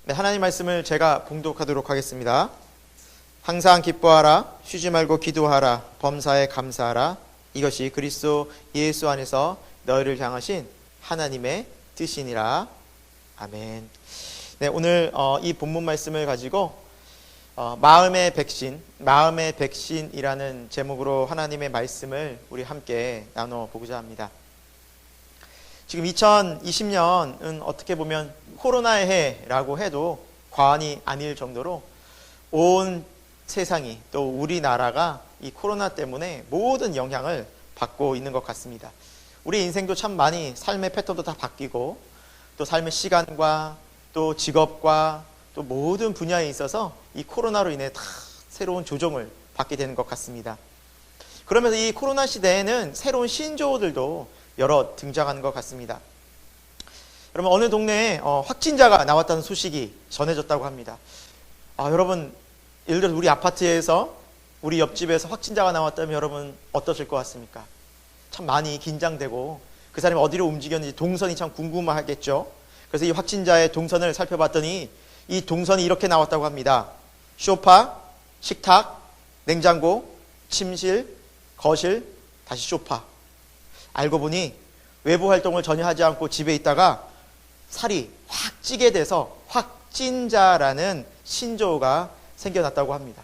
네, 하나님 말씀을 제가 봉독하도록 하겠습니다. 항상 기뻐하라, 쉬지 말고 기도하라, 범사에 감사하라. 이것이 그리스도 예수 안에서 너희를 향하신 하나님의 뜻이니라. 아멘. 네, 오늘 이 본문 말씀을 가지고 마음의 백신이라는 제목으로 하나님의 말씀을 우리 함께 나눠보고자 합니다. 지금 2020년은 어떻게 보면 코로나의 해라고 해도 과언이 아닐 정도로 온 세상이 또 우리나라가 이 코로나 때문에 모든 영향을 받고 있는 것 같습니다. 우리 인생도 참 많이 삶의 패턴도 다 바뀌고 또 삶의 시간과 또 직업과 또 모든 분야에 있어서 이 코로나로 인해 다 새로운 조정을 받게 되는 것 같습니다. 그러면서 이 코로나 시대에는 새로운 신조어들도 여러 등장하는 것 같습니다. 여러분, 어느 동네에 확진자가 나왔다는 소식이 전해졌다고 합니다. 여러분, 예를 들어 우리 아파트에서 우리 옆집에서 확진자가 나왔다면 여러분 어떠실 것 같습니까? 참 많이 긴장되고 그 사람이 어디로 움직였는지 동선이 참 궁금하겠죠. 그래서 이 확진자의 동선을 살펴봤더니 이 동선이 이렇게 나왔다고 합니다. 소파, 식탁, 냉장고, 침실, 거실, 다시 소파. 알고 보니 외부 활동을 전혀 하지 않고 집에 있다가 살이 확 찌게 돼서 확진자라는 신조어가 생겨났다고 합니다.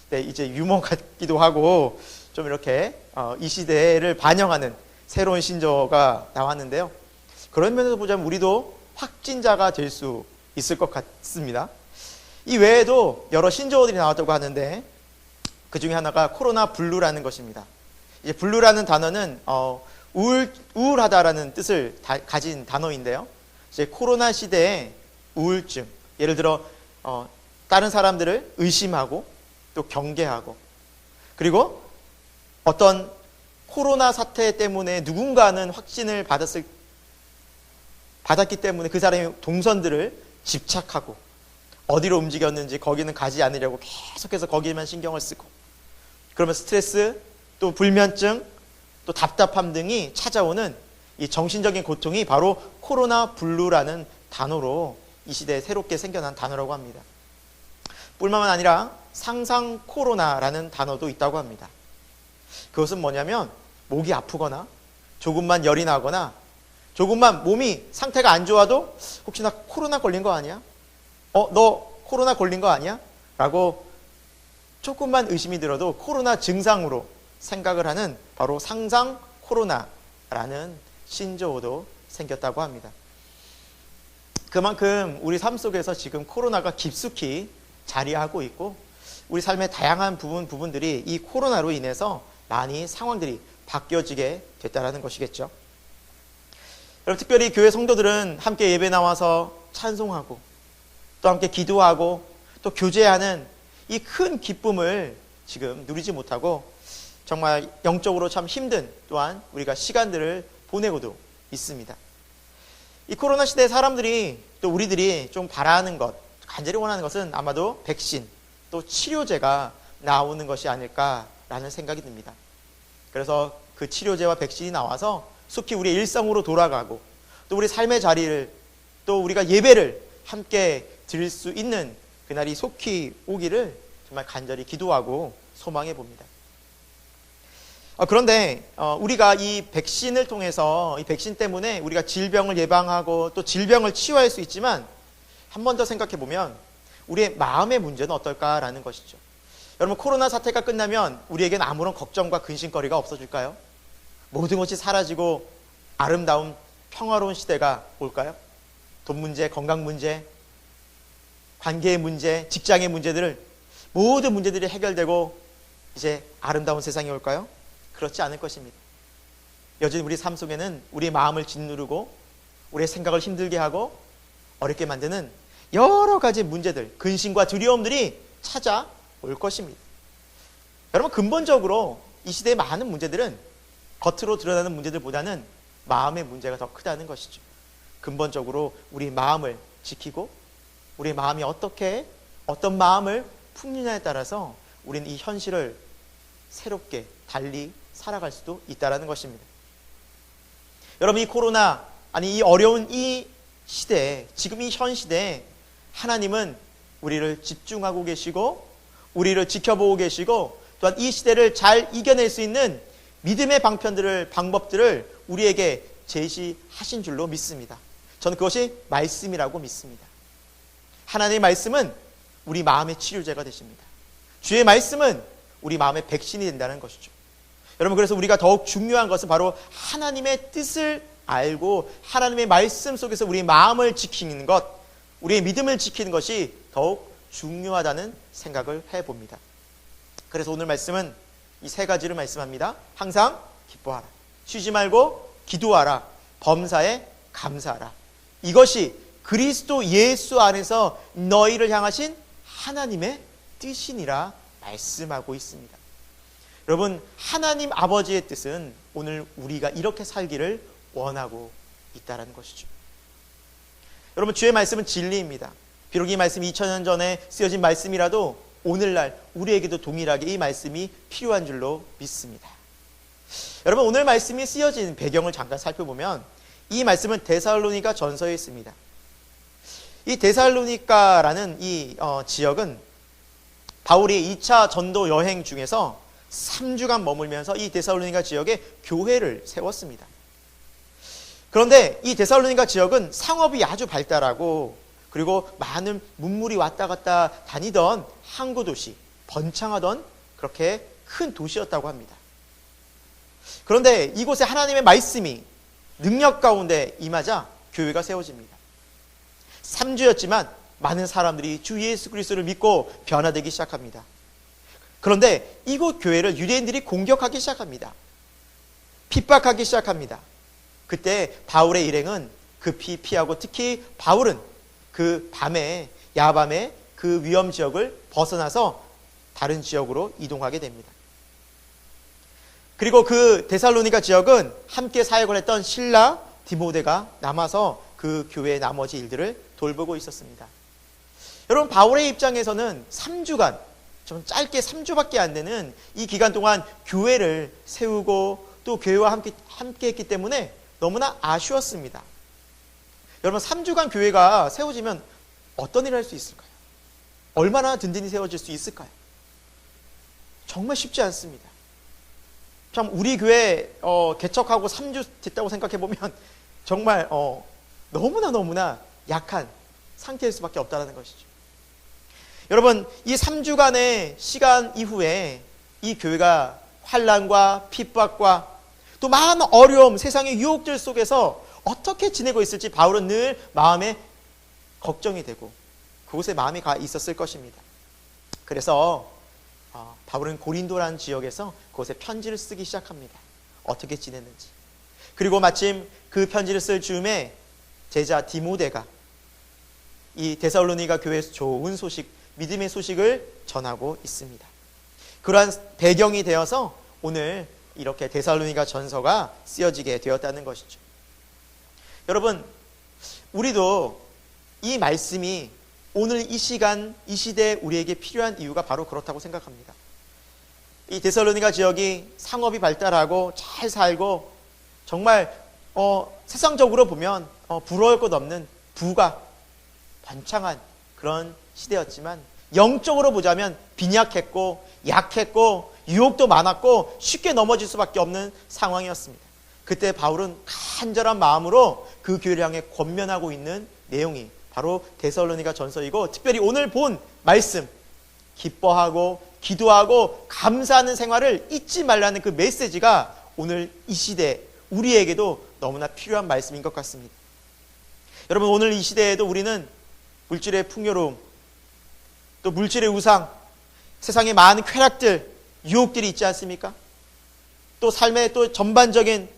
네, 이제 유머 같기도 하고 좀 이렇게 이 시대를 반영하는 새로운 신조어가 나왔는데요. 그런 면에서 보자면 우리도 확진자가 될 수 있을 것 같습니다. 이 외에도 여러 신조어들이 나왔다고 하는데 그 중에 하나가 코로나 블루라는 것입니다. 이제 블루라는 단어는 우울하다라는 뜻을 가진 단어인데요. 이제 코로나 시대의 우울증, 예를 들어 다른 사람들을 의심하고 또 경계하고 그리고 어떤 코로나 사태 때문에 누군가는 확진을 받았기 때문에 그 사람의 동선들을 집착하고 어디로 움직였는지 거기는 가지 않으려고 계속해서 거기에만 신경을 쓰고 그러면 스트레스 또 불면증 또 답답함 등이 찾아오는 이 정신적인 고통이 바로 코로나 블루라는 단어로 이 시대에 새롭게 생겨난 단어라고 합니다. 뿐만 아니라 상상 코로나라는 단어도 있다고 합니다. 그것은 뭐냐면 목이 아프거나 조금만 열이 나거나 조금만 몸이 상태가 안 좋아도 혹시 나 코로나 걸린 거 아니야? 너 코로나 걸린 거 아니야? 라고 조금만 의심이 들어도 코로나 증상으로 생각을 하는 바로 상상 코로나라는 신조어도 생겼다고 합니다. 그만큼 우리 삶 속에서 지금 코로나가 깊숙이 자리하고 있고 우리 삶의 다양한 부분들이 이 코로나로 인해서 많이 상황들이 바뀌어지게 됐다는 것이겠죠. 여러분, 특별히 교회 성도들은 함께 예배 나와서 찬송하고 또 함께 기도하고 또 교제하는 이 큰 기쁨을 지금 누리지 못하고 정말 영적으로 참 힘든 또한 우리가 시간들을 보내고도 있습니다. 이 코로나 시대에 사람들이 또 우리들이 좀 바라는 것, 간절히 원하는 것은 아마도 백신 또 치료제가 나오는 것이 아닐까라는 생각이 듭니다. 그래서 그 치료제와 백신이 나와서 속히 우리의 일상으로 돌아가고 또 우리 삶의 자리를 또 우리가 예배를 함께 드릴 수 있는 그날이 속히 오기를 정말 간절히 기도하고 소망해 봅니다. 그런데 우리가 이 백신을 통해서 이 백신 때문에 우리가 질병을 예방하고 또 질병을 치유할 수 있지만 한 번 더 생각해 보면 우리의 마음의 문제는 어떨까라는 것이죠. 여러분, 코로나 사태가 끝나면 우리에게는 아무런 걱정과 근심거리가 없어질까요? 모든 것이 사라지고 아름다운 평화로운 시대가 올까요? 돈 문제, 건강 문제, 관계의 문제, 직장의 문제들을 모든 문제들이 해결되고 이제 아름다운 세상이 올까요? 그렇지 않을 것입니다. 여전히 우리 삶 속에는 우리의 마음을 짓누르고 우리의 생각을 힘들게 하고 어렵게 만드는 여러 가지 문제들, 근심과 두려움들이 찾아올 것입니다. 여러분, 근본적으로 이 시대의 많은 문제들은 겉으로 드러나는 문제들보다는 마음의 문제가 더 크다는 것이죠. 근본적으로 우리 마음을 지키고 우리 마음이 어떤 마음을 품느냐에 따라서 우리는 이 현실을 새롭게 달리 살아갈 수도 있다는 것입니다. 여러분, 이 코로나, 이 어려운 이 시대에, 지금 이 현 시대에 하나님은 우리를 집중하고 계시고 우리를 지켜보고 계시고 또한 이 시대를 잘 이겨낼 수 있는 믿음의 방법들을 우리에게 제시하신 줄로 믿습니다. 저는 그것이 말씀이라고 믿습니다. 하나님의 말씀은 우리 마음의 치료제가 되십니다. 주의 말씀은 우리 마음의 백신이 된다는 것이죠. 여러분, 그래서 우리가 더욱 중요한 것은 바로 하나님의 뜻을 알고 하나님의 말씀 속에서 우리 마음을 지키는 것, 우리의 믿음을 지키는 것이 더욱 중요하다는 생각을 해봅니다. 그래서 오늘 말씀은 이 세 가지를 말씀합니다. 항상 기뻐하라, 쉬지 말고 기도하라, 범사에 감사하라. 이것이 그리스도 예수 안에서 너희를 향하신 하나님의 뜻이니라 말씀하고 있습니다. 여러분, 하나님 아버지의 뜻은 오늘 우리가 이렇게 살기를 원하고 있다는 것이죠. 여러분, 주의 말씀은 진리입니다. 비록 이 말씀이 2000년 전에 쓰여진 말씀이라도 오늘날 우리에게도 동일하게 이 말씀이 필요한 줄로 믿습니다. 여러분, 오늘 말씀이 쓰여진 배경을 잠깐 살펴보면 이 말씀은 데살로니가 전서에 있습니다. 이 데살로니가라는 이 지역은 바울이 2차 전도 여행 중에서 3주간 머물면서 이 데살로니가 지역에 교회를 세웠습니다. 그런데 이 데살로니가 지역은 상업이 아주 발달하고 그리고 많은 문물이 왔다 갔다 다니던 항구 도시, 번창하던 그렇게 큰 도시였다고 합니다. 그런데 이곳에 하나님의 말씀이 능력 가운데 임하자 교회가 세워집니다. 3주였지만 많은 사람들이 주 예수 그리스도를 믿고 변화되기 시작합니다. 그런데 이곳 교회를 유대인들이 공격하기 시작합니다. 핍박하기 시작합니다. 그때 바울의 일행은 급히 피하고 특히 바울은 그 밤에 야밤에 그 위험 지역을 벗어나서 다른 지역으로 이동하게 됩니다. 그리고 그 데살로니가 지역은 함께 사역을 했던 실라, 디모데가 남아서 그 교회의 나머지 일들을 돌보고 있었습니다. 여러분, 바울의 입장에서는 3주간, 좀 짧게 3주밖에 안 되는 이 기간 동안 교회를 세우고 또 교회와 함께 했기 때문에 너무나 아쉬웠습니다. 여러분, 3주간 교회가 세워지면 어떤 일을 할 수 있을까요? 얼마나 든든히 세워질 수 있을까요? 정말 쉽지 않습니다. 참 우리 교회 개척하고 3주 됐다고 생각해보면 정말 너무나 약한 상태일 수밖에 없다는 것이죠. 여러분, 이 3주간의 시간 이후에 이 교회가 환난과 핍박과 또 많은 어려움, 세상의 유혹들 속에서 어떻게 지내고 있을지 바울은 늘 마음에 걱정이 되고 그곳에 마음이 가 있었을 것입니다. 그래서 바울은 고린도라는 지역에서 그곳에 편지를 쓰기 시작합니다. 어떻게 지냈는지. 그리고 마침 그 편지를 쓸 즈음에 제자 디모데가 이 데살로니가 교회에서 좋은 소식, 믿음의 소식을 전하고 있습니다. 그러한 배경이 되어서 오늘 이렇게 데살로니가 전서가 쓰여지게 되었다는 것이죠. 여러분, 우리도 이 말씀이 오늘 이 시간, 이 시대에 우리에게 필요한 이유가 바로 그렇다고 생각합니다. 이 데살로니가 지역이 상업이 발달하고 잘 살고 정말 세상적으로 보면 부러울 것 없는 부가 번창한 그런 시대였지만 영적으로 보자면 빈약했고 약했고 유혹도 많았고 쉽게 넘어질 수밖에 없는 상황이었습니다. 그때 바울은 간절한 마음으로 그 교회를 향해 권면하고 있는 내용이 바로 데살로니가 전서이고, 특별히 오늘 본 말씀, 기뻐하고 기도하고 감사하는 생활을 잊지 말라는 그 메시지가 오늘 이 시대 우리에게도 너무나 필요한 말씀인 것 같습니다. 여러분, 오늘 이 시대에도 우리는 물질의 풍요로움, 또 물질의 우상, 세상의 많은 쾌락들, 유혹들이 있지 않습니까? 또 삶의 또 전반적인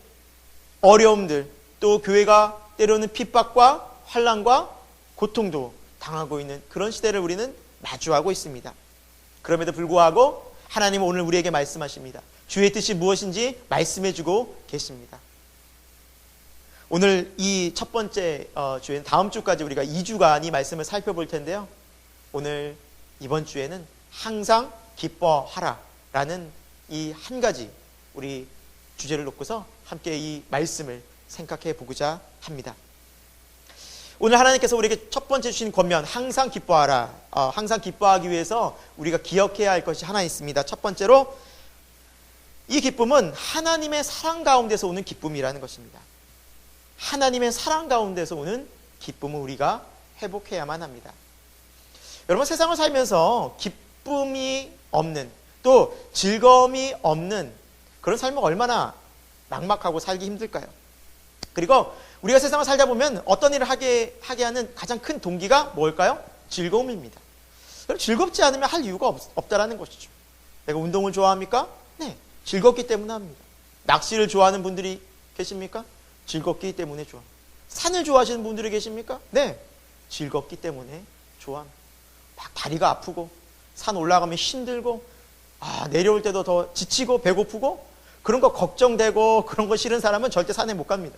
어려움들, 또 교회가 때로는 핍박과 환난과 고통도 당하고 있는 그런 시대를 우리는 마주하고 있습니다. 그럼에도 불구하고 하나님은 오늘 우리에게 말씀하십니다. 주의 뜻이 무엇인지 말씀해주고 계십니다. 오늘 이 첫 번째 주에는 다음 주까지 우리가 2주간 이 말씀을 살펴볼 텐데요. 오늘 이번 주에는 항상 기뻐하라 라는 이 한 가지 우리 주제를 놓고서 함께 이 말씀을 생각해 보고자 합니다. 오늘 하나님께서 우리에게 첫 번째 주신 권면, 항상 기뻐하라. 항상 기뻐하기 위해서 우리가 기억해야 할 것이 하나 있습니다. 첫 번째로 이 기쁨은 하나님의 사랑 가운데서 오는 기쁨이라는 것입니다. 하나님의 사랑 가운데서 오는 기쁨을 우리가 회복해야만 합니다. 여러분, 세상을 살면서 기쁨이 없는, 또 즐거움이 없는 그런 삶은 얼마나 막막하고 살기 힘들까요? 그리고 우리가 세상을 살다 보면 어떤 일을 하게 하는 가장 큰 동기가 뭘까요? 즐거움입니다. 그럼 즐겁지 않으면 할 이유가 없다라는 것이죠. 내가 운동을 좋아합니까? 네, 즐겁기 때문에 합니다. 낚시를 좋아하는 분들이 계십니까? 즐겁기 때문에 좋아합니다. 산을 좋아하시는 분들이 계십니까? 네, 즐겁기 때문에 좋아합니다. 막 다리가 아프고 산 올라가면 힘들고 내려올 때도 더 지치고 배고프고 그런 거 걱정되고 그런 거 싫은 사람은 절대 산에 못 갑니다.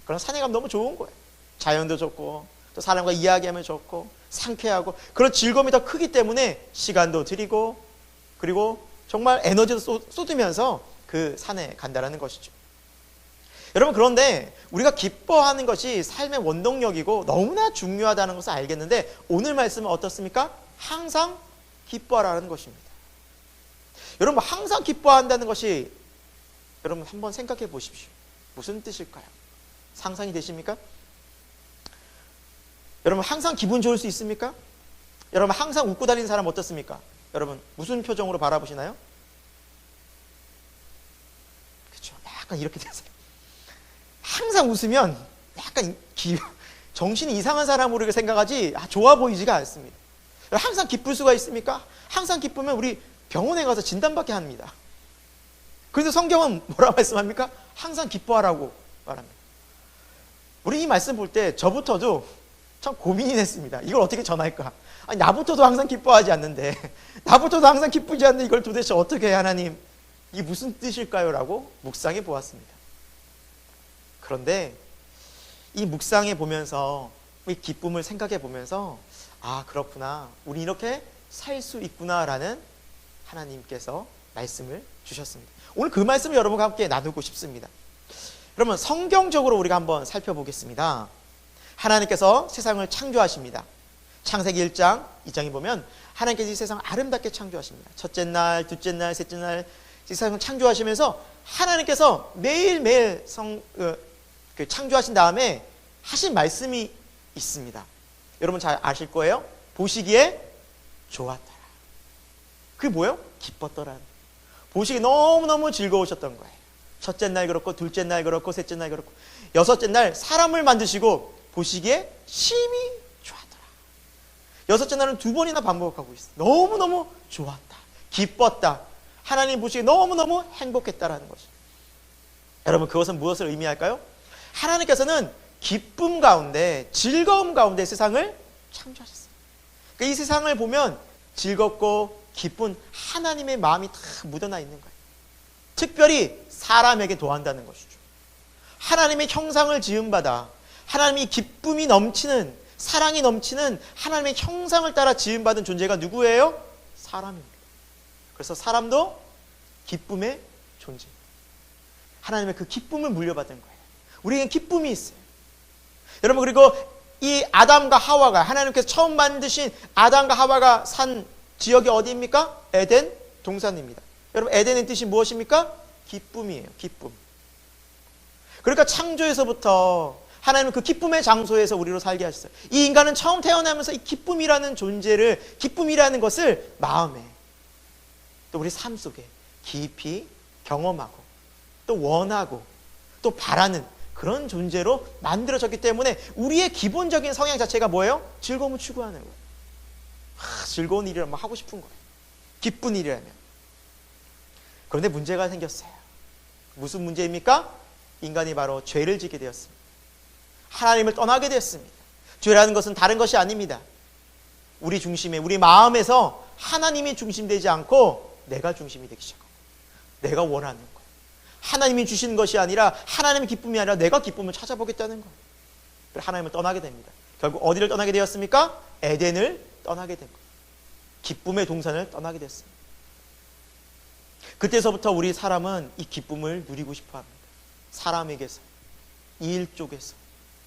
그럼 산에 가면 너무 좋은 거예요. 자연도 좋고 또 사람과 이야기하면 좋고 상쾌하고 그런 즐거움이 더 크기 때문에 시간도 들이고 그리고 정말 에너지도 쏟으면서 그 산에 간다라는 것이죠. 여러분, 그런데 우리가 기뻐하는 것이 삶의 원동력이고 너무나 중요하다는 것을 알겠는데 오늘 말씀은 어떻습니까? 항상 기뻐하라는 것입니다. 여러분, 항상 기뻐한다는 것이 여러분 한번 생각해 보십시오. 무슨 뜻일까요? 상상이 되십니까? 여러분, 항상 기분 좋을 수 있습니까? 여러분, 항상 웃고 다니는 사람 어떻습니까? 여러분, 무슨 표정으로 바라보시나요? 그렇죠. 약간 이렇게 되세요. 항상 웃으면 약간 정신이 이상한 사람으로 생각하지 좋아 보이지가 않습니다. 항상 기쁠 수가 있습니까? 항상 기쁘면 우리 병원에 가서 진단받게 합니다. 그래서 성경은 뭐라고 말씀합니까? 항상 기뻐하라고 말합니다. 우리 이 말씀 볼 때 저부터도 참 고민이 됐습니다. 이걸 어떻게 전할까? 아니, 나부터도 항상 기뻐하지 않는데 나부터도 항상 기쁘지 않는데 이걸 도대체 어떻게 해야 하나님, 이게 무슨 뜻일까요? 라고 묵상해 보았습니다. 그런데 이 묵상해 보면서 이 기쁨을 생각해 보면서 그렇구나, 우리 이렇게 살 수 있구나라는 하나님께서 말씀을 주셨습니다. 오늘 그 말씀을 여러분과 함께 나누고 싶습니다. 그러면 성경적으로 우리가 한번 살펴보겠습니다. 하나님께서 세상을 창조하십니다. 창세기 1장 2장에 보면 하나님께서 이 세상을 아름답게 창조하십니다. 첫째 날, 둘째 날, 셋째 날 이 세상을 창조하시면서 하나님께서 매일매일 창조하신 다음에 하신 말씀이 있습니다. 여러분 잘 아실 거예요. 보시기에 좋았더라. 그게 뭐예요? 기뻤더라. 보시기 너무너무 즐거우셨던 거예요. 첫째 날 그렇고 둘째 날 그렇고 셋째 날 그렇고 여섯째 날 사람을 만드시고 보시기에 심히 좋았더라. 여섯째 날은 2번이나 반복하고 있어요. 너무너무 좋았다, 기뻤다, 하나님 보시기에 너무너무 행복했다라는 거죠. 여러분, 그것은 무엇을 의미할까요? 하나님께서는 기쁨 가운데, 즐거움 가운데 세상을 창조하셨어요. 그러니까 이 세상을 보면 즐겁고 기쁜 하나님의 마음이 다 묻어나 있는 거예요. 특별히 사람에게 도한다는 것이죠. 하나님의 형상을 지음받아 하나님이 기쁨이 넘치는, 사랑이 넘치는 하나님의 형상을 따라 지음받은 존재가 누구예요? 사람입니다. 그래서 사람도 기쁨의 존재입니다. 하나님의 그 기쁨을 물려받은 거예요. 우리에겐 기쁨이 있어요. 여러분, 그리고 이 아담과 하와가, 하나님께서 처음 만드신 아담과 하와가 산 지역이 어디입니까? 에덴 동산입니다. 여러분, 에덴의 뜻이 무엇입니까? 기쁨이에요. 기쁨. 그러니까 창조에서부터 하나님은 그 기쁨의 장소에서 우리로 살게 하셨어요. 이 인간은 처음 태어나면서 이 기쁨이라는 존재를, 기쁨이라는 것을 마음에, 또 우리 삶 속에 깊이 경험하고 또 원하고 또 바라는 그런 존재로 만들어졌기 때문에 우리의 기본적인 성향 자체가 뭐예요? 즐거움을 추구하는 거예요. 즐거운 일이라면 하고 싶은 거예요. 기쁜 일이라면. 그런데 문제가 생겼어요. 무슨 문제입니까? 인간이 바로 죄를 짓게 되었습니다. 하나님을 떠나게 되었습니다. 죄라는 것은 다른 것이 아닙니다. 우리 중심에, 우리 마음에서 하나님이 중심되지 않고 내가 중심이 되기 시작하고 내가 원하는 것, 하나님이 주시는 것이 아니라, 하나님의 기쁨이 아니라 내가 기쁨을 찾아보겠다는 거예요. 하나님을 떠나게 됩니다. 결국 어디를 떠나게 되었습니까? 에덴을 떠나게 된 거예요. 기쁨의 동산을 떠나게 됐습니다. 그때서부터 우리 사람은 이 기쁨을 누리고 싶어 합니다. 사람에게서, 이 일 쪽에서,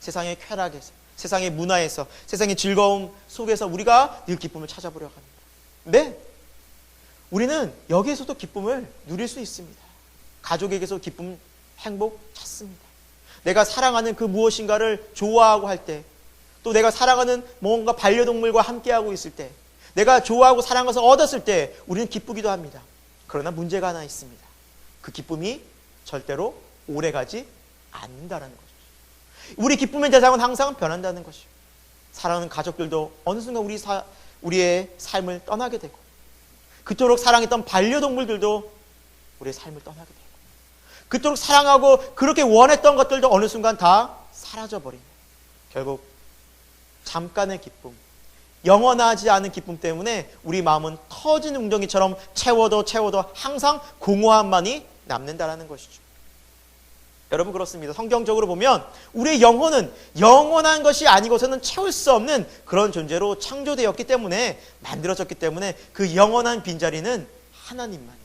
세상의 쾌락에서, 세상의 문화에서, 세상의 즐거움 속에서 우리가 늘 기쁨을 찾아보려고 합니다. 네, 우리는 여기에서도 기쁨을 누릴 수 있습니다. 가족에게서 기쁨, 행복 찾습니다. 내가 사랑하는 그 무엇인가를 좋아하고 할 때, 또 내가 사랑하는 뭔가 반려동물과 함께하고 있을 때, 내가 좋아하고 사랑한 것을 얻었을 때 우리는 기쁘기도 합니다. 그러나 문제가 하나 있습니다. 그 기쁨이 절대로 오래가지 않는다는 거죠. 우리 기쁨의 대상은 항상 변한다는 것이요. 사랑하는 가족들도 어느 순간 우리의 삶을 떠나게 되고, 그토록 사랑했던 반려동물들도 우리의 삶을 떠나게 되고, 그토록 사랑하고 그렇게 원했던 것들도 어느 순간 다 사라져버리는, 결국 잠깐의 기쁨, 영원하지 않은 기쁨 때문에 우리 마음은 터진 웅덩이처럼 채워도 항상 공허함만이 남는다는 것이죠. 여러분, 그렇습니다. 성경적으로 보면 우리의 영혼은 영원한 것이 아니고서는 채울 수 없는 그런 존재로 창조되었기 때문에, 만들어졌기 때문에 그 영원한 빈자리는 하나님만이,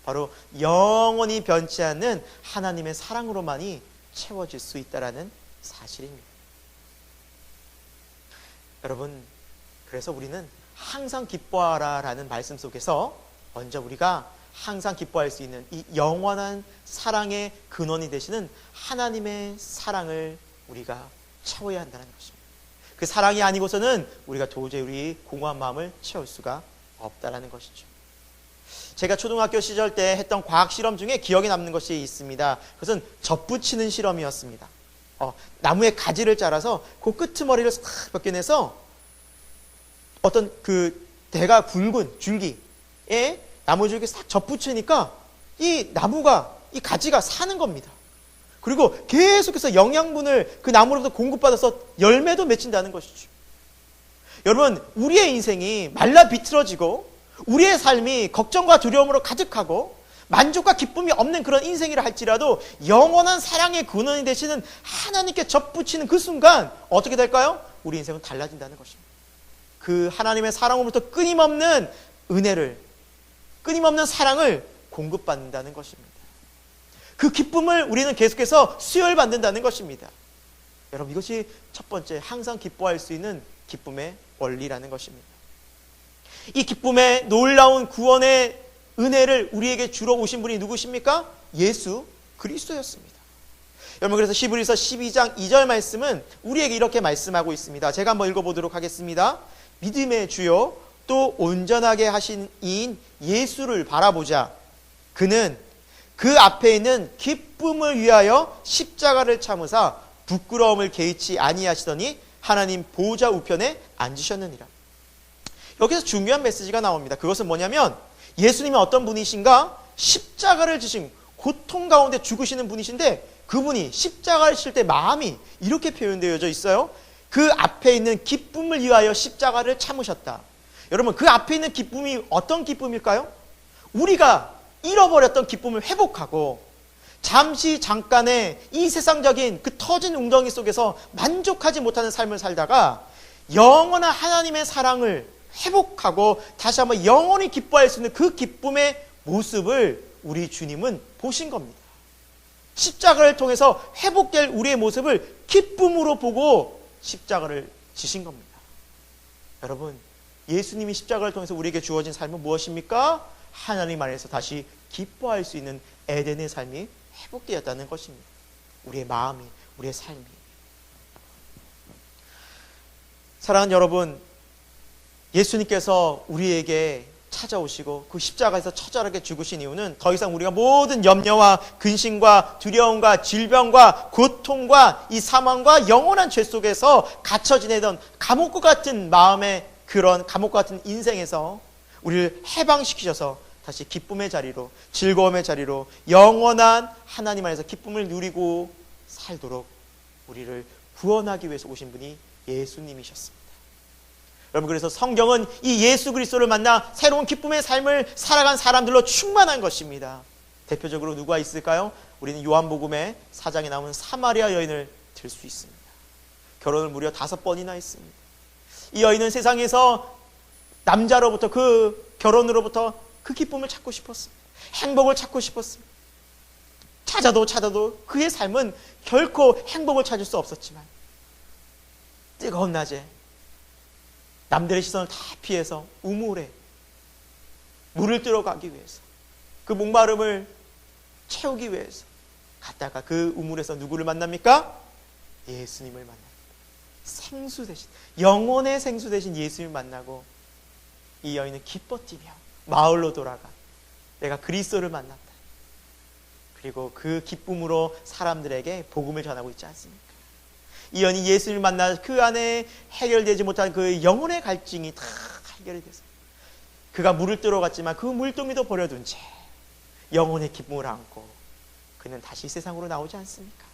바로 영원히 변치 않는 하나님의 사랑으로만이 채워질 수 있다는 사실입니다. 여러분, 그래서 우리는 항상 기뻐하라 라는 말씀 속에서 먼저 우리가 항상 기뻐할 수 있는 이 영원한 사랑의 근원이 되시는 하나님의 사랑을 우리가 채워야 한다는 것입니다. 그 사랑이 아니고서는 우리가 도저히 우리 공허한 마음을 채울 수가 없다는 것이죠. 제가 초등학교 시절 때 했던 과학 실험 중에 기억에 남는 것이 있습니다. 그것은 접붙이는 실험이었습니다. 나무의 가지를 잘라서 그 끄트머리를 싹 벗겨내서 어떤 그 대가 굵은 줄기에 나무 줄기 싹 접붙이니까 이 나무가, 이 가지가 사는 겁니다. 그리고 계속해서 영양분을 그 나무로부터 공급받아서 열매도 맺힌다는 것이죠. 여러분, 우리의 인생이 말라 비틀어지고 우리의 삶이 걱정과 두려움으로 가득하고 만족과 기쁨이 없는 그런 인생이라 할지라도 영원한 사랑의 근원이 되시는 하나님께 접붙이는 그 순간 어떻게 될까요? 우리 인생은 달라진다는 것입니다. 그 하나님의 사랑으로부터 끊임없는 은혜를, 끊임없는 사랑을 공급받는다는 것입니다. 그 기쁨을 우리는 계속해서 수혈받는다는 것입니다. 여러분, 이것이 첫 번째 항상 기뻐할 수 있는 기쁨의 원리라는 것입니다. 이 기쁨의 놀라운 구원의 은혜를 우리에게 주러 오신 분이 누구십니까? 예수 그리스도였습니다. 여러분, 그래서 히브리서 12장 2절 말씀은 우리에게 이렇게 말씀하고 있습니다. 제가 한번 읽어보도록 하겠습니다. 믿음의 주요 또 온전하게 하신 이인 예수를 바라보자. 그는 그 앞에 있는 기쁨을 위하여 십자가를 참으사 부끄러움을 개의치 아니하시더니 하나님 보좌 우편에 앉으셨느니라. 여기서 중요한 메시지가 나옵니다. 그것은 뭐냐면 예수님은 어떤 분이신가? 십자가를 지신, 고통 가운데 죽으시는 분이신데, 그분이 십자가를 칠 때 마음이 이렇게 표현되어져 있어요. 그 앞에 있는 기쁨을 위하여 십자가를 참으셨다. 여러분, 그 앞에 있는 기쁨이 어떤 기쁨일까요? 우리가 잃어버렸던 기쁨을 회복하고 잠깐의 이 세상적인 그 터진 웅덩이 속에서 만족하지 못하는 삶을 살다가 영원한 하나님의 사랑을 회복하고 다시 한번 영원히 기뻐할 수 있는 그 기쁨의 모습을 우리 주님은 보신 겁니다. 십자가를 통해서 회복될 우리의 모습을 기쁨으로 보고 십자가를 지신 겁니다. 여러분, 예수님이 십자가를 통해서 우리에게 주어진 삶은 무엇입니까? 하나님 안에서 다시 기뻐할 수 있는 에덴의 삶이 회복되었다는 것입니다. 우리의 마음이, 우리의 삶이. 사랑하는 여러분, 예수님께서 우리에게 찾아오시고 그 십자가에서 처절하게 죽으신 이유는 더 이상 우리가 모든 염려와 근심과 두려움과 질병과 고통과 이 사망과 영원한 죄 속에서 갇혀 지내던 감옥과 같은 마음의 그런 감옥과 같은 인생에서 우리를 해방시키셔서 다시 기쁨의 자리로, 즐거움의 자리로, 영원한 하나님 안에서 기쁨을 누리고 살도록 우리를 구원하기 위해서 오신 분이 예수님이셨습니다. 여러분, 그래서 성경은 이 예수 그리스도를 만나 새로운 기쁨의 삶을 살아간 사람들로 충만한 것입니다. 대표적으로 누가 있을까요? 우리는 요한복음의 4장에 나오는 사마리아 여인을 들 수 있습니다. 결혼을 무려 5번이나 했습니다. 이 여인은 세상에서 남자로부터, 그 결혼으로부터 그 기쁨을 찾고 싶었습니다. 행복을 찾고 싶었습니다. 찾아도 그의 삶은 결코 행복을 찾을 수 없었지만 뜨거운 낮에 남들의 시선을 다 피해서 우물에 물을 뜨러 가기 위해서, 그 목마름을 채우기 위해서 갔다가 그 우물에서 누구를 만납니까? 예수님을 만납니다. 생수 대신, 영혼의 생수 대신 예수님을 만나고 이 여인은 기뻐 뛰며 마을로 돌아가 내가 그리스도를 만났다. 그리고 그 기쁨으로 사람들에게 복음을 전하고 있지 않습니까? 이 여인이 예수님을 만나 그 안에 해결되지 못한 그 영혼의 갈증이 다 해결이 돼서 그가 물을 뜨러 갔지만 그 물동이도 버려둔 채 영혼의 기쁨을 안고 그는 다시 세상으로 나오지 않습니까?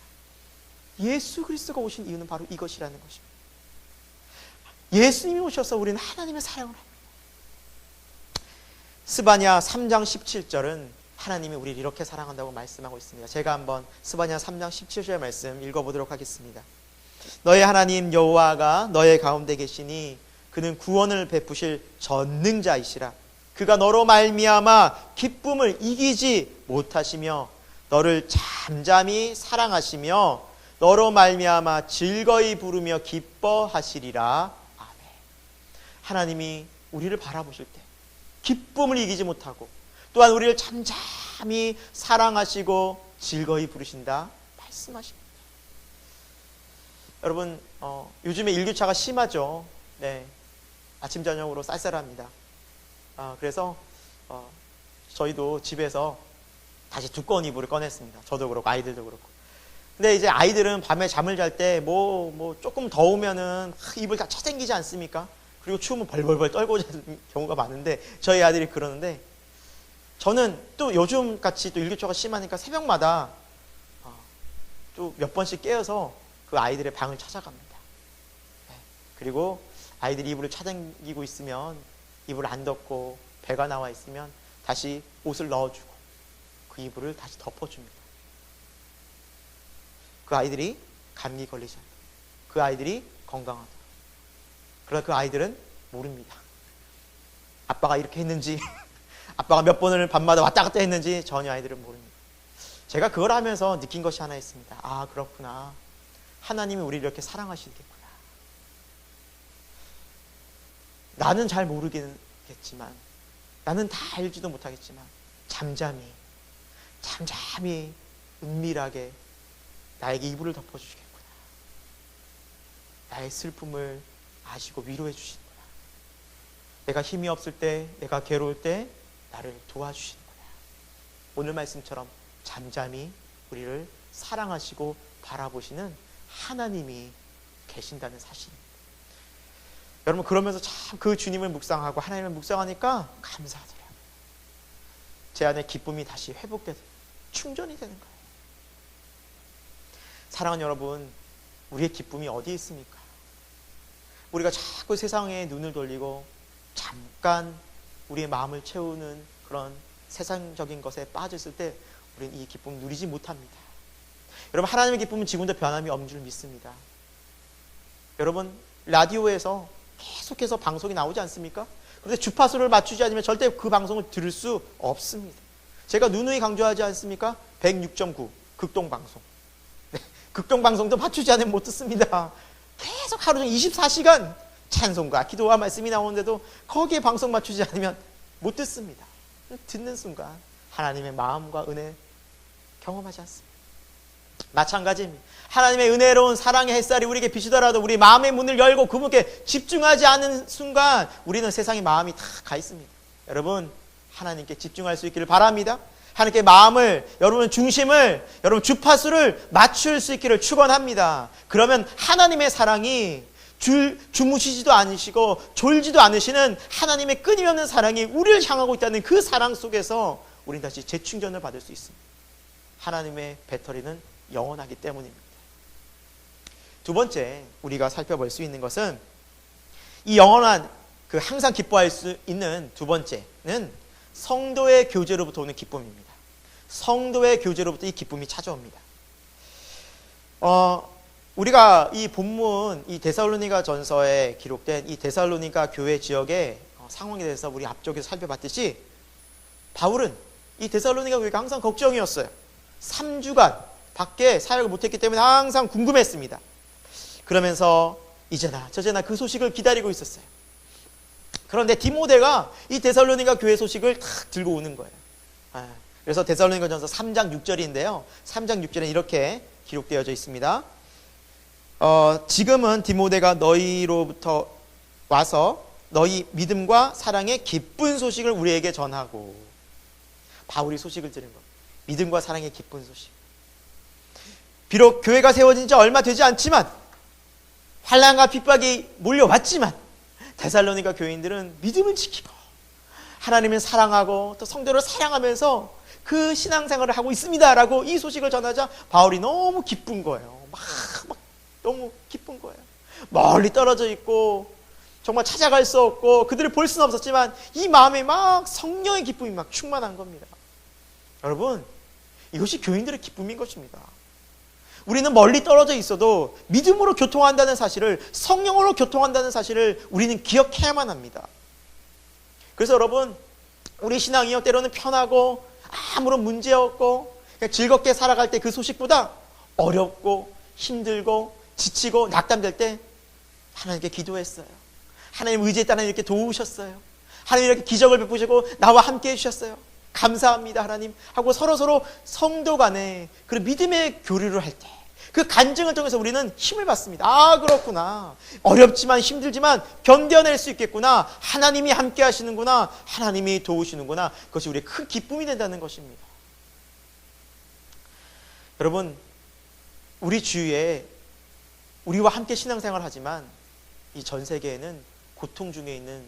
예수 그리스도가 오신 이유는 바로 이것이라는 것입니다. 예수님이 오셔서 우리는 하나님의 사랑을 합니다. 스바냐 3장 17절은 하나님이 우리를 이렇게 사랑한다고 말씀하고 있습니다. 제가 한번 스바냐 3장 17절 말씀 읽어보도록 하겠습니다. 너의 하나님 여호와가 너의 가운데 계시니 그는 구원을 베푸실 전능자이시라. 그가 너로 말미암아 기쁨을 이기지 못하시며 너를 잠잠히 사랑하시며 너로 말미암아 즐거이 부르며 기뻐하시리라. 아멘. 하나님이 우리를 바라보실 때 기쁨을 이기지 못하고 또한 우리를 잠잠히 사랑하시고 즐거이 부르신다 말씀하십니다. 여러분 요즘에 일교차가 심하죠. 네, 아침 저녁으로 쌀쌀합니다. 그래서 저희도 집에서 다시 두꺼운 이불을 꺼냈습니다. 저도 그렇고 아이들도 그렇고. 근데 이제 아이들은 밤에 잠을 잘 때 뭐 조금 더우면은 이불 다 쳐당기지 않습니까? 그리고 추우면 벌벌벌 떨고 자는 경우가 많은데 저희 아들이 그러는데 저는 또 요즘 같이 또 일교차가 심하니까 새벽마다 또 몇 번씩 깨어서 그 아이들의 방을 찾아갑니다. 네. 그리고 아이들이 이불을 쳐당기고 있으면 이불을 안 덮고 배가 나와 있으면 다시 옷을 넣어주고 그 이불을 다시 덮어줍니다. 그 아이들이 감기 걸리지 않고 그 아이들이 건강하다. 그러나 그 아이들은 모릅니다. 아빠가 이렇게 했는지 아빠가 몇 번을 밤마다 왔다 갔다 했는지 전혀 아이들은 모릅니다. 제가 그걸 하면서 느낀 것이 하나 있습니다. 아, 그렇구나. 하나님이 우리를 이렇게 사랑하시겠구나. 나는 잘 모르겠지만 나는 다 알지도 못하겠지만 잠잠히 은밀하게 나에게 이불을 덮어주시겠구나. 나의 슬픔을 아시고 위로해 주시는구나. 내가 힘이 없을 때, 내가 괴로울 때 나를 도와주시는구나. 오늘 말씀처럼 잠잠히 우리를 사랑하시고 바라보시는 하나님이 계신다는 사실입니다. 여러분, 그러면서 참 그 주님을 묵상하고 하나님을 묵상하니까 감사하더라고요. 제 안에 기쁨이 다시 회복되고 충전이 되는 거예요. 사랑하는 여러분, 우리의 기쁨이 어디에 있습니까? 우리가 자꾸 세상에 눈을 돌리고 잠깐 우리의 마음을 채우는 그런 세상적인 것에 빠졌을 때 우리는 이 기쁨을 누리지 못합니다. 여러분, 하나님의 기쁨은 지금도 변함이 없는 줄 믿습니다. 여러분, 라디오에서 계속해서 방송이 나오지 않습니까? 그런데 주파수를 맞추지 않으면 절대 그 방송을 들을 수 없습니다. 제가 누누이 강조하지 않습니까? 106.9 극동방송. 네, 극동방송도 맞추지 않으면 못 듣습니다. 계속 하루 종일 24시간 찬송과 기도와 말씀이 나오는데도 거기에 방송 맞추지 않으면 못 듣습니다. 듣는 순간 하나님의 마음과 은혜 경험하지 않습니다. 마찬가지입니다. 하나님의 은혜로운 사랑의 햇살이 우리에게 비추더라도 우리 마음의 문을 열고 그분께 집중하지 않는 순간 우리는 세상에 마음이 다 가 있습니다. 여러분, 하나님께 집중할 수 있기를 바랍니다. 하나님께 마음을, 여러분 중심을, 여러분 주파수를 맞출 수 있기를 축원합니다. 그러면 하나님의 사랑이 주무시지도 않으시고 졸지도 않으시는 하나님의 끊임없는 사랑이 우리를 향하고 있다는 그 사랑 속에서 우리는 다시 재충전을 받을 수 있습니다. 하나님의 배터리는 영원하기 때문입니다. 두 번째 우리가 살펴볼 수 있는 것은 이 영원한 그 항상 기뻐할 수 있는 두 번째는 성도의 교제로부터 오는 기쁨입니다. 성도의 교제로부터 이 기쁨이 찾아옵니다. 우리가 이 본문, 이 데살로니가 전서에 기록된 이 데살로니가 교회 지역의 상황에 대해서 우리 앞쪽에서 살펴봤듯이 바울은 이 데살로니가 교회가 항상 걱정이었어요. 3주간 밖에 사역을 못했기 때문에 항상 궁금했습니다. 그러면서 이제나 저제나 그 소식을 기다리고 있었어요. 그런데 디모데가 이 데살로니가 교회 소식을 탁 들고 오는 거예요. 그래서 데살로니가전서 3장 6절인데요. 3장 6절에 이렇게 기록되어져 있습니다. 지금은 디모데가 너희로부터 와서 너희 믿음과 사랑의 기쁜 소식을 우리에게 전하고, 바울이 소식을 들은 것, 믿음과 사랑의 기쁜 소식. 비록 교회가 세워진 지 얼마 되지 않지만, 환난과 핍박이 몰려왔지만, 데살로니가 교인들은 믿음을 지키고 하나님을 사랑하고 또 성도를 사랑하면서 그 신앙생활을 하고 있습니다라고 이 소식을 전하자 바울이 너무 기쁜 거예요. 막 너무 기쁜 거예요. 멀리 떨어져 있고 정말 찾아갈 수 없고 그들을 볼 수는 없었지만 이 마음에 막 성령의 기쁨이 막 충만한 겁니다. 여러분, 이것이 교인들의 기쁨인 것입니다. 우리는 멀리 떨어져 있어도 믿음으로 교통한다는 사실을, 성령으로 교통한다는 사실을 우리는 기억해야만 합니다. 그래서 여러분, 우리 신앙이요, 때로는 편하고 아무런 문제 없고 그냥 즐겁게 살아갈 때 그 소식보다 어렵고 힘들고 지치고 낙담될 때 하나님께 기도했어요. 하나님 의지했다, 하나님 이렇게 도우셨어요. 하나님 이렇게 기적을 베푸시고 나와 함께 해주셨어요. 감사합니다 하나님 하고 서로 성도 간에 그 믿음의 교류를 할 때 그 간증을 통해서 우리는 힘을 받습니다. 아, 그렇구나. 어렵지만 힘들지만 견뎌낼 수 있겠구나. 하나님이 함께 하시는구나. 하나님이 도우시는구나. 그것이 우리의 큰 기쁨이 된다는 것입니다. 여러분, 우리 주위에 우리와 함께 신앙생활을 하지만 이 전 세계에는 고통 중에 있는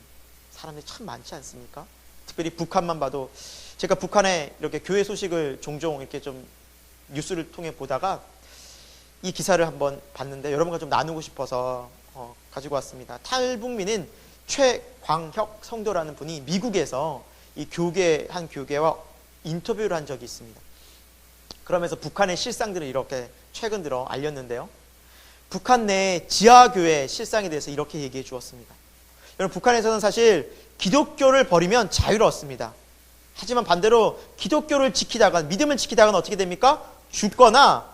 사람들이 참 많지 않습니까? 특별히 북한만 봐도, 제가 북한에 이렇게 교회 소식을 종종 이렇게 좀 뉴스를 통해 보다가 이 기사를 한번 봤는데 여러분과 좀 나누고 싶어서 가지고 왔습니다. 탈북민인 최광혁 성도라는 분이 미국에서 이 한 교계와 인터뷰를 한 적이 있습니다. 그러면서 북한의 실상들을 이렇게 최근 들어 알렸는데요. 북한 내 지하교회 실상에 대해서 이렇게 얘기해 주었습니다. 여러분, 북한에서는 사실 기독교를 버리면 자유로웠습니다. 하지만 반대로 기독교를 지키다가, 믿음을 지키다가는 어떻게 됩니까? 죽거나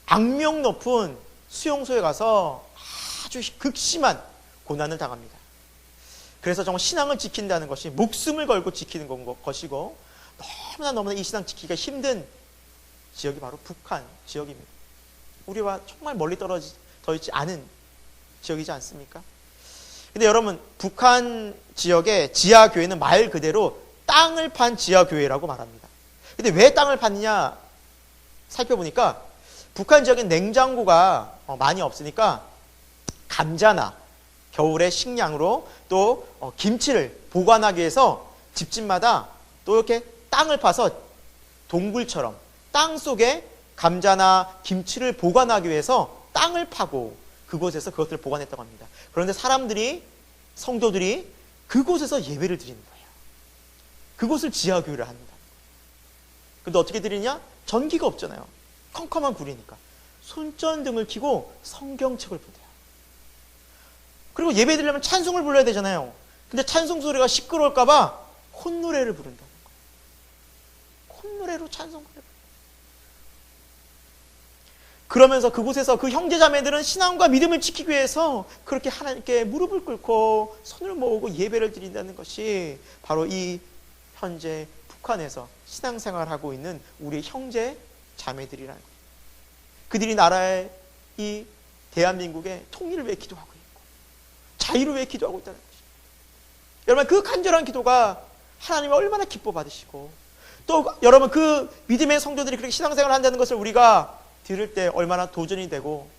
악명 높은 수용소에 가서 아주 극심한 고난을 당합니다. 그래서 정말 신앙을 지킨다는 것이 목숨을 걸고 지키는 것이고, 너무나 이 신앙 지키기가 힘든 지역이 바로 북한 지역입니다. 우리와 정말 멀리 떨어져 있지 않은 지역이지 않습니까? 근데 여러분, 북한 지역의 지하교회는 말 그대로 땅을 판 지하교회라고 말합니다. 근데 왜 땅을 팠느냐 살펴보니까 북한 지역엔 냉장고가 많이 없으니까 감자나 겨울에 식량으로 또 김치를 보관하기 위해서 집집마다 또 이렇게 땅을 파서 동굴처럼 땅 속에 감자나 김치를 보관하기 위해서 땅을 파고 그곳에서 그것들을 보관했다고 합니다. 그런데 성도들이 그곳에서 예배를 드리는 거예요. 그곳을 지하교회를 합니다. 근데 어떻게 드리냐? 전기가 없잖아요. 컴컴한 굴이니까 손전등을 켜고 성경책을 보대요. 그리고 예배 드리려면 찬송을 불러야 되잖아요. 근데 찬송 소리가 시끄러울까 봐 콧노래를 부른다는 거예요. 콧노래로 찬송을 해요. 그러면서 그곳에서 그 형제자매들은 신앙과 믿음을 지키기 위해서 그렇게 하나님께 무릎을 꿇고 손을 모으고 예배를 드린다는 것이 바로 이 현재 북한에서 신앙생활하고 있는 우리 형제 자매들이라는 거예요. 그들이 나라의 이 대한민국의 통일을 위해 기도하고 있고 자유를 위해 기도하고 있다는 것입니다. 여러분, 그 간절한 기도가 하나님이 얼마나 기뻐 받으시고, 또 여러분, 그 믿음의 성도들이 그렇게 신앙생활을 한다는 것을 우리가 들을 때 얼마나 도전이 되고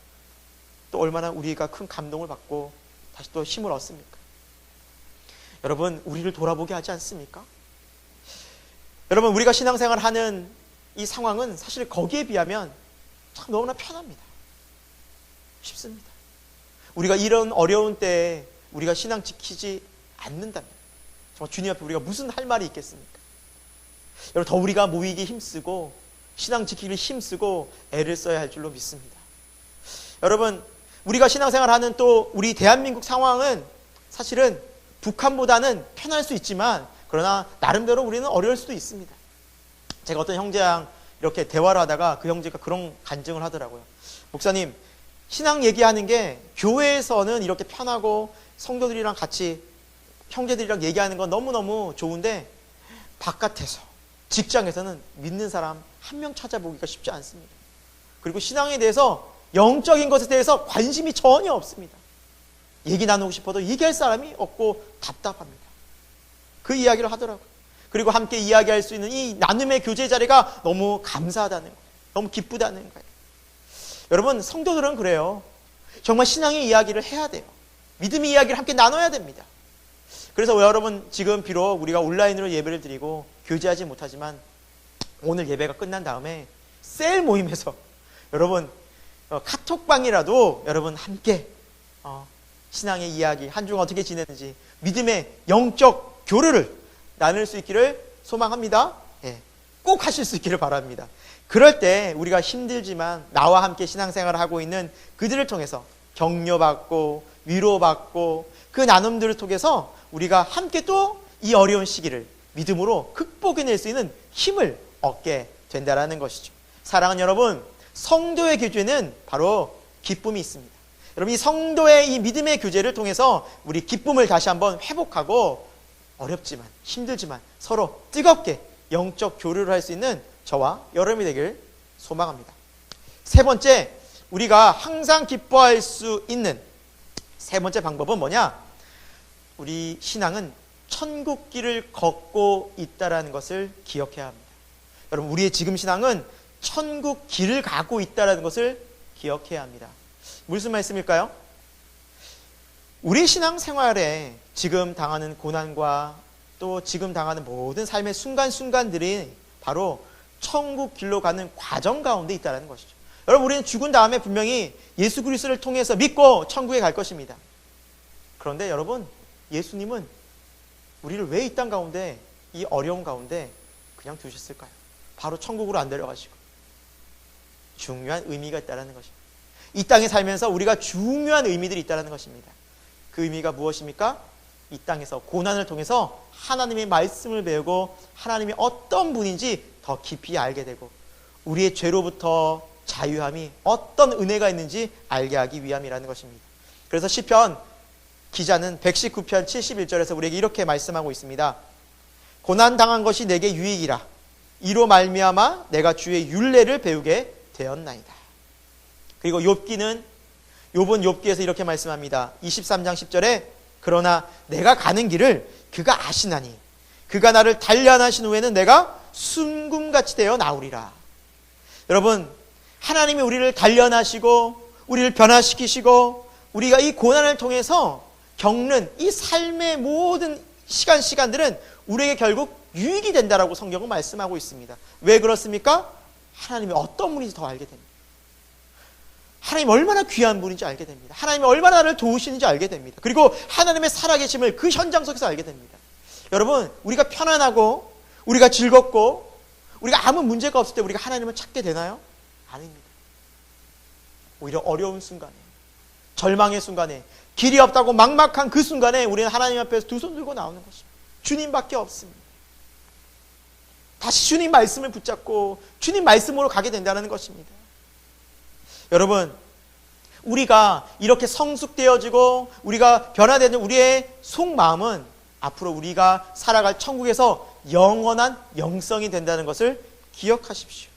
또 얼마나 우리가 큰 감동을 받고 다시 또 힘을 얻습니까? 여러분, 우리를 돌아보게 하지 않습니까? 여러분, 우리가 신앙생활을 하는 이 상황은 사실 거기에 비하면 참 너무나 편합니다. 쉽습니다. 우리가 이런 어려운 때에 우리가 신앙 지키지 않는다면 정말 주님 앞에 우리가 무슨 할 말이 있겠습니까? 여러분, 더 우리가 모이기 힘쓰고 신앙 지키기를 힘쓰고 애를 써야 할 줄로 믿습니다. 여러분, 우리가 신앙생활하는 또 우리 대한민국 상황은 사실은 북한보다는 편할 수 있지만, 그러나 나름대로 우리는 어려울 수도 있습니다. 제가 어떤 형제랑 이렇게 대화를 하다가 그 형제가 그런 간증을 하더라고요. 목사님, 신앙 얘기하는 게 교회에서는 이렇게 편하고 성도들이랑 같이 형제들이랑 얘기하는 건 너무너무 좋은데 바깥에서 직장에서는 믿는 사람 한 명 찾아보기가 쉽지 않습니다. 그리고 신앙에 대해서 영적인 것에 대해서 관심이 전혀 없습니다. 얘기 나누고 싶어도 얘기할 사람이 없고 답답합니다. 그 이야기를 하더라고요. 그리고 함께 이야기할 수 있는 이 나눔의 교제 자리가 너무 감사하다는 거예요. 너무 기쁘다는 거예요. 여러분, 성도들은 그래요. 정말 신앙의 이야기를 해야 돼요. 믿음의 이야기를 함께 나눠야 됩니다. 그래서 여러분, 지금 비록 우리가 온라인으로 예배를 드리고 교제하지 못하지만 오늘 예배가 끝난 다음에 셀 모임에서 여러분 카톡방이라도 여러분 함께 신앙의 이야기, 한 주간 어떻게 지냈는지 믿음의 영적 교류를 나눌 수 있기를 소망합니다. 예, 꼭 하실 수 있기를 바랍니다. 그럴 때 우리가 힘들지만 나와 함께 신앙생활을 하고 있는 그들을 통해서 격려받고 위로받고 그 나눔들을 통해서 우리가 함께 또 이 어려운 시기를 믿음으로 극복해낼 수 있는 힘을 얻게 된다는 것이죠. 사랑하는 여러분, 성도의 교제는 바로 기쁨이 있습니다. 여러분, 이 성도의 이 믿음의 교제를 통해서 우리 기쁨을 다시 한번 회복하고 어렵지만 힘들지만 서로 뜨겁게 영적 교류를 할 수 있는 저와 여러분이 되길 소망합니다. 세 번째, 우리가 항상 기뻐할 수 있는 세 번째 방법은 뭐냐? 우리 신앙은 천국길을 걷고 있다는 것을 기억해야 합니다. 여러분, 우리의 지금 신앙은 천국 길을 가고 있다는 것을 기억해야 합니다. 무슨 말씀일까요? 우리 신앙 생활에 지금 당하는 고난과 또 지금 당하는 모든 삶의 순간순간들이 바로 천국 길로 가는 과정 가운데 있다는 것이죠. 여러분, 우리는 죽은 다음에 분명히 예수 그리스도를 통해서 믿고 천국에 갈 것입니다. 그런데 여러분, 예수님은 우리를 왜 이 땅 가운데, 이 어려운 가운데 그냥 두셨을까요? 바로 천국으로 안 데려가시고 중요한 의미가 있다는 것입니다. 이 땅에 살면서 우리가 중요한 의미들이 있다는 것입니다. 그 의미가 무엇입니까? 이 땅에서 고난을 통해서 하나님의 말씀을 배우고 하나님이 어떤 분인지 더 깊이 알게 되고 우리의 죄로부터 자유함이 어떤 은혜가 있는지 알게 하기 위함이라는 것입니다. 그래서 시편 기자는 119편 71절에서 우리에게 이렇게 말씀하고 있습니다. 고난당한 것이 내게 유익이라. 이로 말미암아 내가 주의 율례를 배우게 되었나이다. 그리고 욥기는 욥기에서 이렇게 말씀합니다. 23장 10절에 그러나 내가 가는 길을 그가 아시나니 그가 나를 단련하신 후에는 내가 순금같이 되어 나오리라. 여러분, 하나님이 우리를 단련하시고 우리를 변화시키시고 우리가 이 고난을 통해서 겪는 이 삶의 모든 시간들은 우리에게 결국 유익이 된다라고 성경은 말씀하고 있습니다. 왜 그렇습니까? 하나님이 어떤 분인지 더 알게 됩니다. 하나님이 얼마나 귀한 분인지 알게 됩니다. 하나님이 얼마나 나를 도우시는지 알게 됩니다. 그리고 하나님의 살아계심을 그 현장 속에서 알게 됩니다. 여러분, 우리가 편안하고 우리가 즐겁고 우리가 아무 문제가 없을 때 우리가 하나님을 찾게 되나요? 아닙니다. 오히려 어려운 순간에, 절망의 순간에, 길이 없다고 막막한 그 순간에 우리는 하나님 앞에서 두 손 들고 나오는 것입니다. 주님밖에 없습니다. 다시 주님 말씀을 붙잡고 주님 말씀으로 가게 된다는 것입니다. 여러분, 우리가 이렇게 성숙되어지고 우리가 변화되는 우리의 속마음은 앞으로 우리가 살아갈 천국에서 영원한 영성이 된다는 것을 기억하십시오.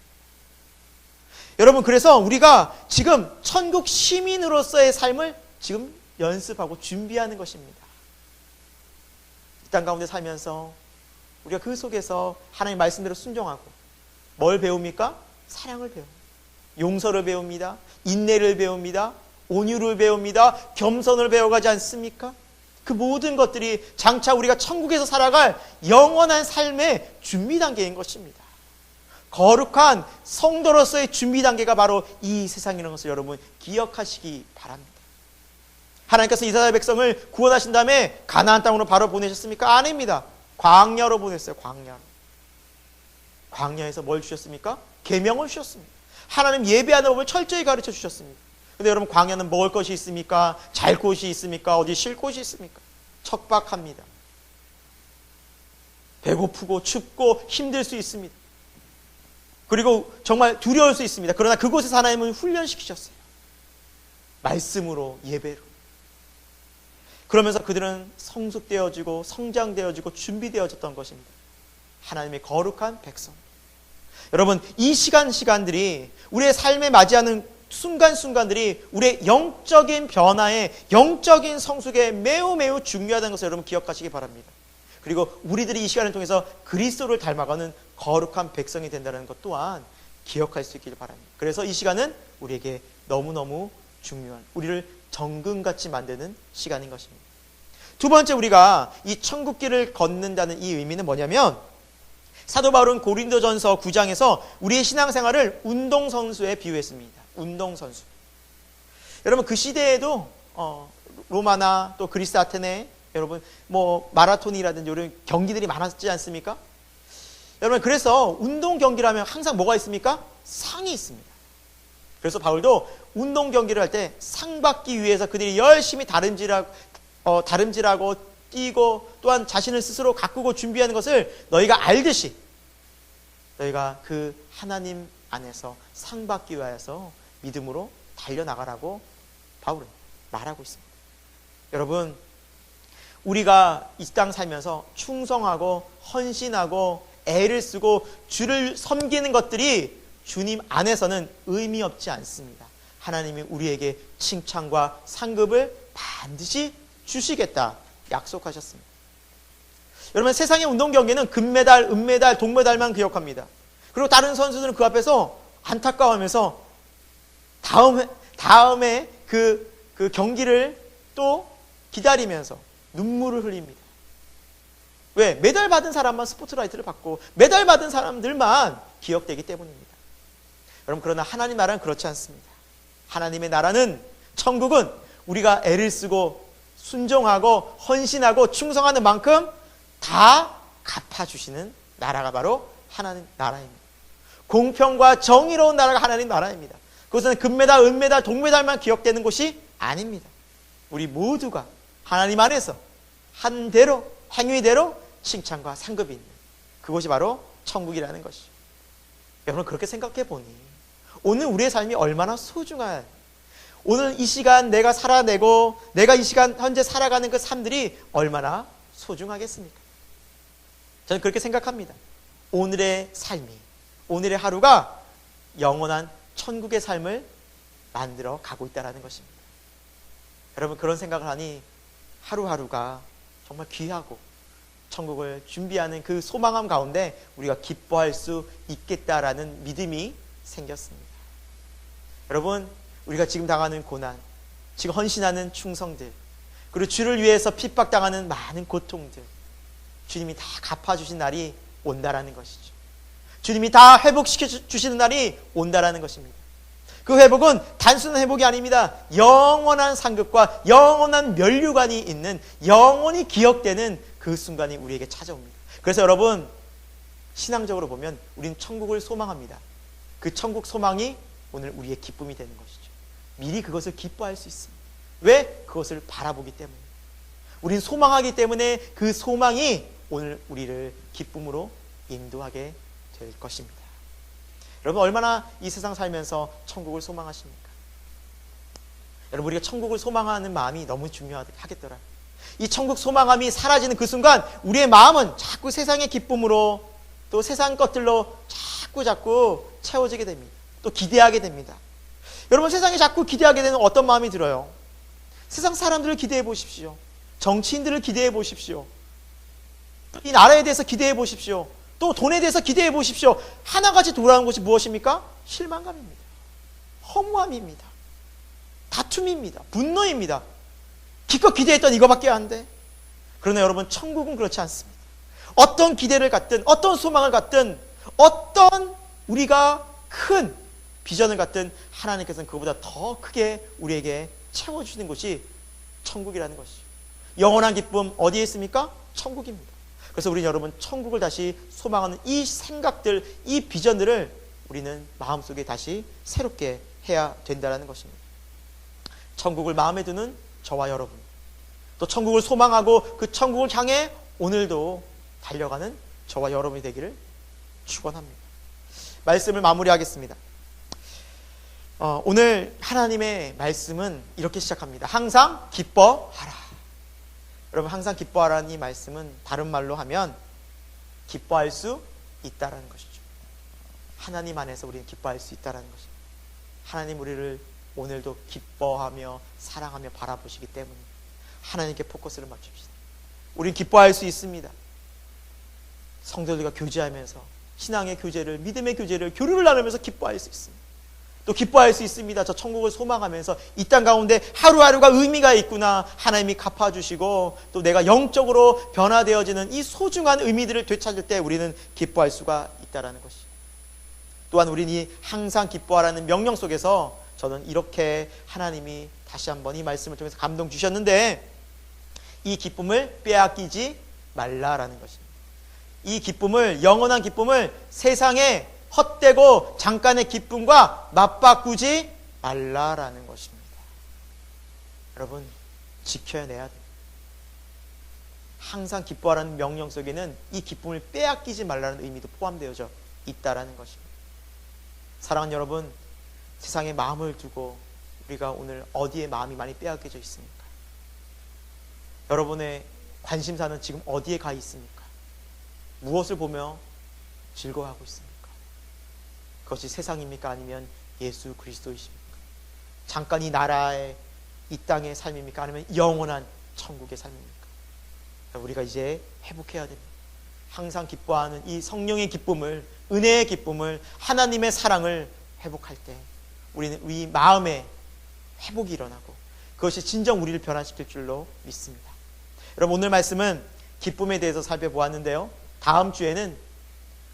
여러분, 그래서 우리가 지금 천국 시민으로서의 삶을 지금 연습하고 준비하는 것입니다. 이 땅 가운데 살면서 우리가 그 속에서 하나님 말씀대로 순종하고 뭘 배웁니까? 사랑을 배웁니다. 용서를 배웁니다. 인내를 배웁니다. 온유를 배웁니다. 겸손을 배워가지 않습니까? 그 모든 것들이 장차 우리가 천국에서 살아갈 영원한 삶의 준비 단계인 것입니다. 거룩한 성도로서의 준비 단계가 바로 이 세상이라는 것을 여러분 기억하시기 바랍니다. 하나님께서 이스라엘 백성을 구원하신 다음에 가나안 땅으로 바로 보내셨습니까? 아닙니다. 광야로 보냈어요. 광야에서 뭘 주셨습니까? 계명을 주셨습니다. 하나님 예배하는 법을 철저히 가르쳐 주셨습니다. 근데 여러분, 광야는 먹을 것이 있습니까? 잘 곳이 있습니까? 어디 쉴 곳이 있습니까? 척박합니다. 배고프고 춥고 힘들 수 있습니다. 그리고 정말 두려울 수 있습니다. 그러나 그곳에서 하나님은 훈련시키셨어요. 말씀으로, 예배로. 그러면서 그들은 성숙되어지고 성장되어지고 준비되어졌던 것입니다. 하나님의 거룩한 백성. 여러분, 이 시간들이 우리의 삶에 맞이하는 순간순간들이 우리의 영적인 변화에, 영적인 성숙에 매우 중요하다는 것을 여러분 기억하시기 바랍니다. 그리고 우리들이 이 시간을 통해서 그리스도를 닮아가는 거룩한 백성이 된다는 것 또한 기억할 수 있기를 바랍니다. 그래서 이 시간은 우리에게 너무너무 중요한, 우리를 정금같이 만드는 시간인 것입니다. 두 번째, 우리가 이 천국길을 걷는다는 이 의미는 뭐냐면, 사도 바울은 고린도전서 9장에서 우리의 신앙생활을 운동선수에 비유했습니다. 운동선수. 여러분, 그 시대에도 로마나 또 그리스 아테네, 여러분 마라톤이라든지 이런 경기들이 많았지 않습니까? 여러분, 그래서 운동 경기라면 항상 뭐가 있습니까? 상이 있습니다. 그래서 바울도 운동 경기를 할 때 상 받기 위해서 그들이 열심히 다름질하고 뛰고 또한 자신을 스스로 가꾸고 준비하는 것을 너희가 알듯이 너희가 그 하나님 안에서 상 받기 위하여서 믿음으로 달려나가라고 바울은 말하고 있습니다. 여러분, 우리가 이 땅 살면서 충성하고 헌신하고 애를 쓰고 주를 섬기는 것들이 주님 안에서는 의미 없지 않습니다. 하나님이 우리에게 칭찬과 상급을 반드시 주시겠다 약속하셨습니다. 여러분, 세상의 운동 경기는 금메달, 은메달, 동메달만 기억합니다. 그리고 다른 선수들은 그 앞에서 안타까워하면서 다음에 그 경기를 또 기다리면서 눈물을 흘립니다. 왜? 메달 받은 사람만 스포트라이트를 받고 메달 받은 사람들만 기억되기 때문입니다. 여러분, 그러나 하나님 나라는 그렇지 않습니다. 하나님의 나라는, 천국은 우리가 애를 쓰고 순종하고 헌신하고 충성하는 만큼 다 갚아주시는 나라가 바로 하나님 나라입니다. 공평과 정의로운 나라가 하나님 나라입니다. 그것은 금메달, 은메달, 동메달만 기억되는 곳이 아닙니다. 우리 모두가 하나님 안에서 한 대로, 행위대로 칭찬과 상급이 있는 그곳이 바로 천국이라는 것이죠. 여러분, 그렇게 생각해 보니 오늘 우리의 삶이 얼마나 소중한, 오늘 이 시간 내가 살아내고 내가 이 시간 현재 살아가는 그 삶들이 얼마나 소중하겠습니까? 저는 그렇게 생각합니다. 오늘의 삶이, 오늘의 하루가 영원한 천국의 삶을 만들어 가고 있다는 것입니다. 여러분, 그런 생각을 하니 하루하루가 정말 귀하고 천국을 준비하는 그 소망함 가운데 우리가 기뻐할 수 있겠다라는 믿음이 생겼습니다. 여러분, 우리가 지금 당하는 고난, 지금 헌신하는 충성들, 그리고 주를 위해서 핍박당하는 많은 고통들, 주님이 다 갚아주신 날이 온다라는 것이죠. 주님이 다 회복시켜 주시는 날이 온다라는 것입니다. 그 회복은 단순한 회복이 아닙니다. 영원한 상급과 영원한 면류관이 있는, 영원히 기억되는 그 순간이 우리에게 찾아옵니다. 그래서 여러분, 신앙적으로 보면 우리는 천국을 소망합니다. 그 천국 소망이 오늘 우리의 기쁨이 되는 것이죠. 미리 그것을 기뻐할 수 있습니다. 왜? 그것을 바라보기 때문에. 우리는 소망하기 때문에 그 소망이 오늘 우리를 기쁨으로 인도하게 될 것입니다. 여러분, 얼마나 이 세상 살면서 천국을 소망하십니까? 여러분, 우리가 천국을 소망하는 마음이 너무 중요하겠더라. 이 천국 소망함이 사라지는 그 순간 우리의 마음은 자꾸 세상의 기쁨으로, 또 세상 것들로 자꾸 채워지게 됩니다. 또 기대하게 됩니다. 여러분, 세상에 자꾸 기대하게 되는 어떤 마음이 들어요? 세상 사람들을 기대해 보십시오. 정치인들을 기대해 보십시오. 이 나라에 대해서 기대해 보십시오. 또 돈에 대해서 기대해 보십시오. 하나같이 돌아오는 것이 무엇입니까? 실망감입니다. 허무함입니다. 다툼입니다. 분노입니다. 기껏 기대했던 이거밖에 안 돼. 그러나 여러분, 천국은 그렇지 않습니다. 어떤 기대를 갖든, 어떤 소망을 갖든, 어떤 우리가 큰 비전을 갖든 하나님께서는 그보다 더 크게 우리에게 채워주시는 곳이 천국이라는 것이죠. 영원한 기쁨 어디에 있습니까? 천국입니다. 그래서 우리 여러분, 천국을 다시 소망하는 이 생각들, 이 비전들을 우리는 마음속에 다시 새롭게 해야 된다는 것입니다. 천국을 마음에 두는 저와 여러분, 또 천국을 소망하고 그 천국을 향해 오늘도 달려가는 저와 여러분이 되기를 축원합니다. 말씀을 마무리하겠습니다. 오늘 하나님의 말씀은 이렇게 시작합니다. 항상 기뻐하라. 여러분, 항상 기뻐하라는 이 말씀은 다른 말로 하면 기뻐할 수 있다라는 것이죠. 하나님 안에서 우리는 기뻐할 수 있다라는 것입니다. 하나님 우리를 오늘도 기뻐하며 사랑하며 바라보시기 때문에 하나님께 포커스를 맞춥시다. 우리는 기뻐할 수 있습니다. 성도들과 교제하면서 신앙의 교제를, 믿음의 교제를, 교류를 나누면서 기뻐할 수 있습니다. 또 기뻐할 수 있습니다. 저 천국을 소망하면서 이 땅 가운데 하루하루가 의미가 있구나, 하나님이 갚아주시고 또 내가 영적으로 변화되어지는 이 소중한 의미들을 되찾을 때 우리는 기뻐할 수가 있다는 것이. 또한 우리는 이 항상 기뻐하라는 명령 속에서 저는 이렇게 하나님이 다시 한번 이 말씀을 통해서 감동 주셨는데, 이 기쁨을 빼앗기지 말라라는 것입니다. 이 기쁨을, 영원한 기쁨을 세상에 헛되고 잠깐의 기쁨과 맞바꾸지 말라라는 것입니다. 여러분, 지켜내야 돼요. 항상 기뻐하라는 명령 속에는 이 기쁨을 빼앗기지 말라는 의미도 포함되어져 있다라는 것입니다. 사랑하는 여러분, 세상에 마음을 두고 우리가 오늘 어디에 마음이 많이 빼앗겨져 있습니까? 여러분의 관심사는 지금 어디에 가 있습니까? 무엇을 보며 즐거워하고 있습니까? 그것이 세상입니까? 아니면 예수 그리스도이십니까? 잠깐 이 나라의, 이 땅의 삶입니까? 아니면 영원한 천국의 삶입니까? 우리가 이제 회복해야 됩니다. 항상 기뻐하는 이 성령의 기쁨을, 은혜의 기쁨을, 하나님의 사랑을 회복할 때 우리는 이 마음에 회복이 일어나고 그것이 진정 우리를 변화시킬 줄로 믿습니다. 여러분, 오늘 말씀은 기쁨에 대해서 살펴보았는데요, 다음 주에는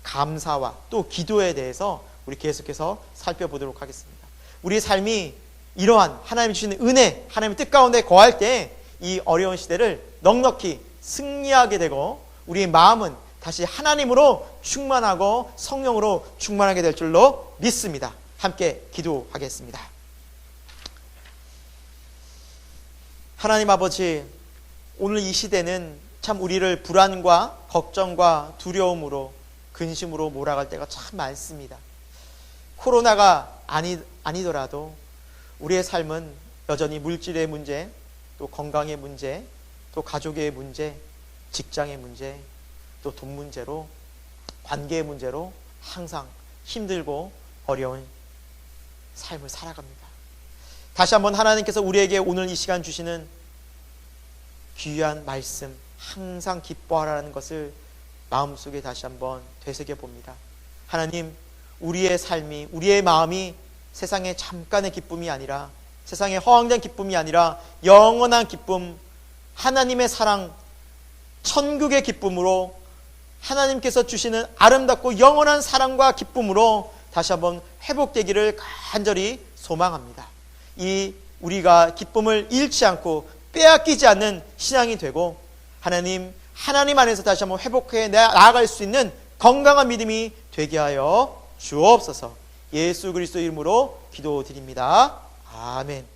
감사와 또 기도에 대해서 우리 계속해서 살펴보도록 하겠습니다. 우리의 삶이 이러한 하나님이 주시는 은혜, 하나님의 뜻 가운데 거할 때 이 어려운 시대를 넉넉히 승리하게 되고 우리의 마음은 다시 하나님으로 충만하고 성령으로 충만하게 될 줄로 믿습니다. 함께 기도하겠습니다. 하나님 아버지, 오늘 이 시대는 참 우리를 불안과 걱정과 두려움으로, 근심으로 몰아갈 때가 참 많습니다. 코로나가 아니더라도 우리의 삶은 여전히 물질의 문제, 또 건강의 문제, 또 가족의 문제, 직장의 문제, 또 돈 문제로, 관계의 문제로 항상 힘들고 어려운 삶을 살아갑니다. 다시 한번 하나님께서 우리에게 오늘 이 시간 주시는 귀한 말씀, 항상 기뻐하라는 것을 마음속에 다시 한번 되새겨 봅니다. 하나님, 우리의 삶이, 우리의 마음이 세상의 잠깐의 기쁨이 아니라, 세상의 허황된 기쁨이 아니라 영원한 기쁨, 하나님의 사랑, 천국의 기쁨으로, 하나님께서 주시는 아름답고 영원한 사랑과 기쁨으로 다시 한번 회복되기를 간절히 소망합니다. 이 우리가 기쁨을 잃지 않고 빼앗기지 않는 신앙이 되고 하나님 안에서 다시 한번 회복해 나아갈 수 있는 건강한 믿음이 되게 하여 주옵소서. 예수 그리스도 이름으로 기도드립니다. 아멘.